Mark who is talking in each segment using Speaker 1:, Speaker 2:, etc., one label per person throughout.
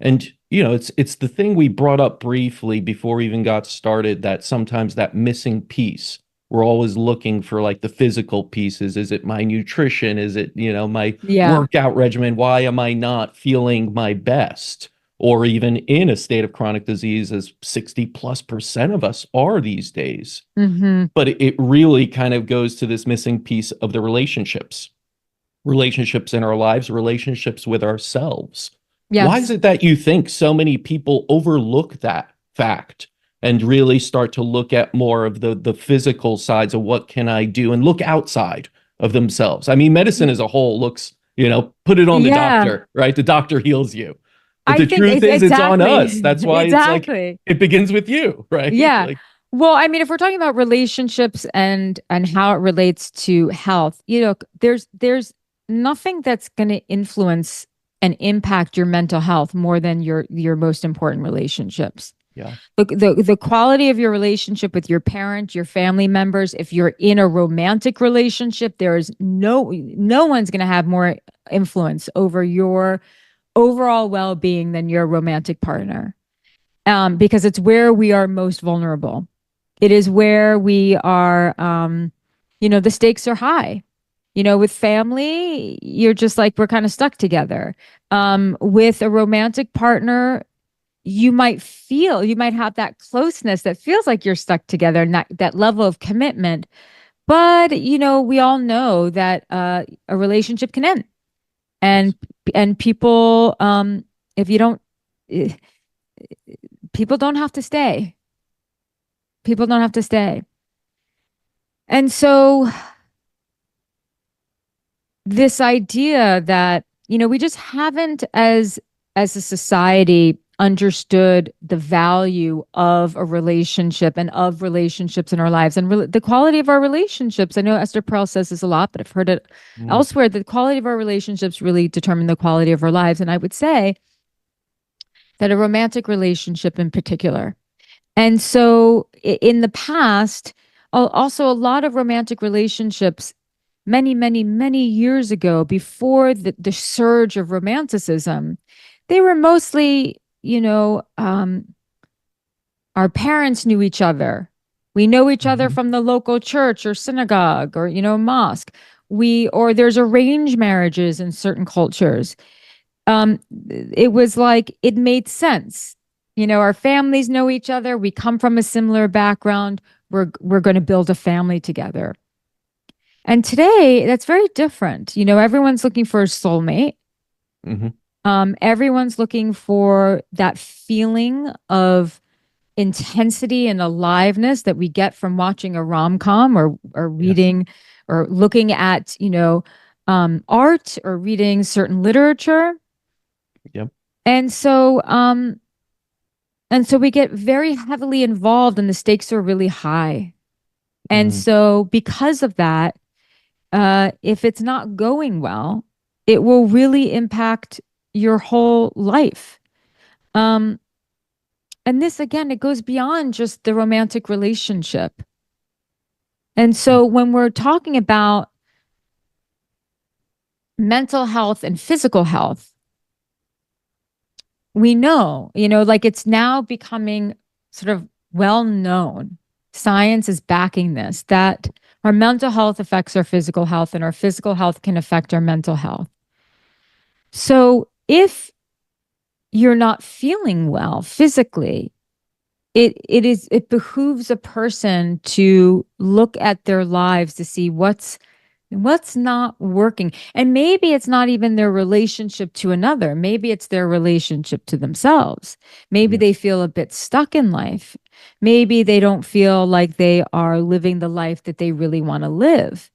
Speaker 1: And, it's the thing we brought up briefly before we even got started, that sometimes that missing piece, we're always looking for like the physical pieces. Is it my nutrition? Is it, my
Speaker 2: Yeah.
Speaker 1: workout regimen? Why am I not feeling my best? Or even in a state of chronic disease, as 60+% of us are these days.
Speaker 2: Hmm.
Speaker 1: But it really kind of goes to this missing piece of the relationships in our lives, relationships with ourselves. Why is
Speaker 2: Yes.
Speaker 1: it that you think so many people overlook that fact and really start to look at more of the physical sides of what can I do and look outside of themselves? I mean, medicine as a whole looks, put it on the
Speaker 2: Yeah.
Speaker 1: doctor, right? The doctor heals you. But
Speaker 2: I
Speaker 1: the
Speaker 2: think
Speaker 1: truth
Speaker 2: it's
Speaker 1: is, it's on us.
Speaker 2: exactly.
Speaker 1: That's why it's like
Speaker 2: Exactly.
Speaker 1: it begins with you, right?
Speaker 2: Yeah.
Speaker 1: Like,
Speaker 2: Well, I mean, if we're talking about relationships and how it relates to health, there's nothing that's going to influence and impact your mental health more than your most important relationships.
Speaker 1: yeah,
Speaker 2: The quality of your relationship with your parent, your family members, if you're in a romantic relationship, there is no one's going to have more influence over your overall well-being than your romantic partner. Because it's where we are most vulnerable. It is where we are, the stakes are high. With family, you're just like, we're kind of stuck together. With a romantic partner, you might have that closeness that feels like you're stuck together and that level of commitment. But, we all know that a relationship can end.
Speaker 1: yes.
Speaker 2: And, and people, if you don't, eh, people don't have to stay. People don't have to stay. And so this idea that, we just haven't as a society understood the value of a relationship and of relationships in our lives and the quality of our relationships. I know Esther Perel says this a lot, but I've heard it
Speaker 1: Mm,
Speaker 2: elsewhere. The quality of our relationships really determine the quality of our lives. And I would say that a romantic relationship in particular. And so in the past, also a lot of romantic relationships many, many, many years ago, before the surge of romanticism, they were mostly, our parents knew each other. We know each other
Speaker 1: mhm.
Speaker 2: from the local church or synagogue or, mosque. Or there's arranged marriages in certain cultures. It was like it made sense. Our families know each other. We come from a similar background. We're going to build a family together. And today, that's very different. Everyone's looking for a soulmate.
Speaker 1: Mhm.
Speaker 2: Everyone's looking for that feeling of intensity and aliveness that we get from watching a rom-com or
Speaker 1: Yes.
Speaker 2: reading or looking at, art or reading certain literature.
Speaker 1: Yep.
Speaker 2: And so, we get very heavily involved and the stakes are really high. And
Speaker 1: Mm,
Speaker 2: so because of that, if it's not going well, it will really impact your whole life. Um, and this again, it goes beyond just the romantic relationship. And so when we're talking about mental health and physical health, we know, like it's now becoming sort of well known. Science is backing this, that our mental health affects our physical health and our physical health can affect our mental health. So if you're not feeling well physically, it behooves a person to look at their lives to see what's not working. And maybe it's not even their relationship to another. Maybe it's their relationship to themselves. Maybe they
Speaker 1: yes.
Speaker 2: feel a bit stuck in life. Maybe they don't feel like they are living the life that they really want to live.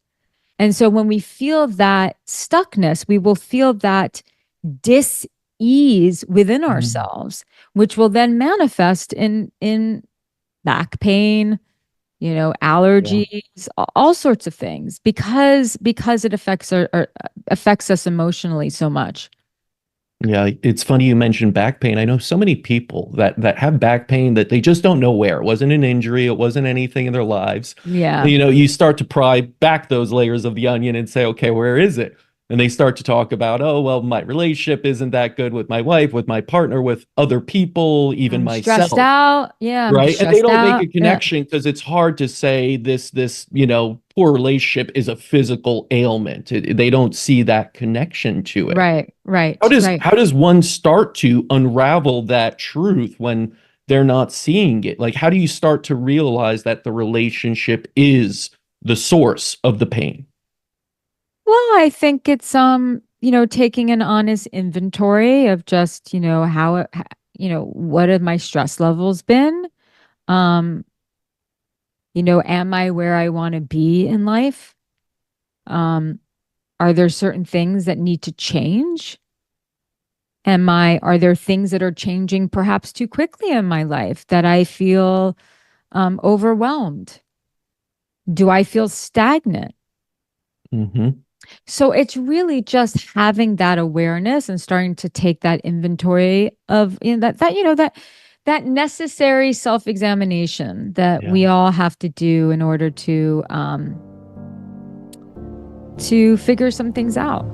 Speaker 2: And so when we feel that stuckness, we will feel that dis-ease within
Speaker 1: Mm,
Speaker 2: ourselves, which will then manifest in back pain,
Speaker 1: yeah.
Speaker 2: allergies, all sorts of things because it affects us emotionally so much.
Speaker 1: Yeah, it's funny you mentioned back pain. I know so many people that have back pain that they just don't know where. It wasn't an injury, it wasn't anything in their lives.
Speaker 2: Yeah.
Speaker 1: You start to pry back those layers of the onion and say, okay, where is it? and they start to talk about, oh, well, my relationship isn't that good with my wife, with my partner, with other people, even
Speaker 2: I'm stressed
Speaker 1: myself.
Speaker 2: out. Yeah, I'm
Speaker 1: Right. And they
Speaker 2: stressed
Speaker 1: don't make
Speaker 2: out.
Speaker 1: a connection because it's hard to say this, poor relationship is a physical ailment. They don't see that connection to it.
Speaker 2: Right,
Speaker 1: How
Speaker 2: right,
Speaker 1: does
Speaker 2: right.
Speaker 1: how does one start to unravel that truth when they're not seeing it? Like, how do you start to realize that the relationship is the source of the pain?
Speaker 2: Well, I think it's taking an honest inventory of just, what have my stress levels been? Um, am I where I want to be in life? Um, are there certain things that need to change? Are there things that are changing perhaps too quickly in my life that I feel overwhelmed? Do I feel stagnant?
Speaker 1: Hmm.
Speaker 2: So it's really just having that awareness and starting to take that inventory of that necessary self-examination that
Speaker 1: Yeah.
Speaker 2: we all have to do in order to figure some things out.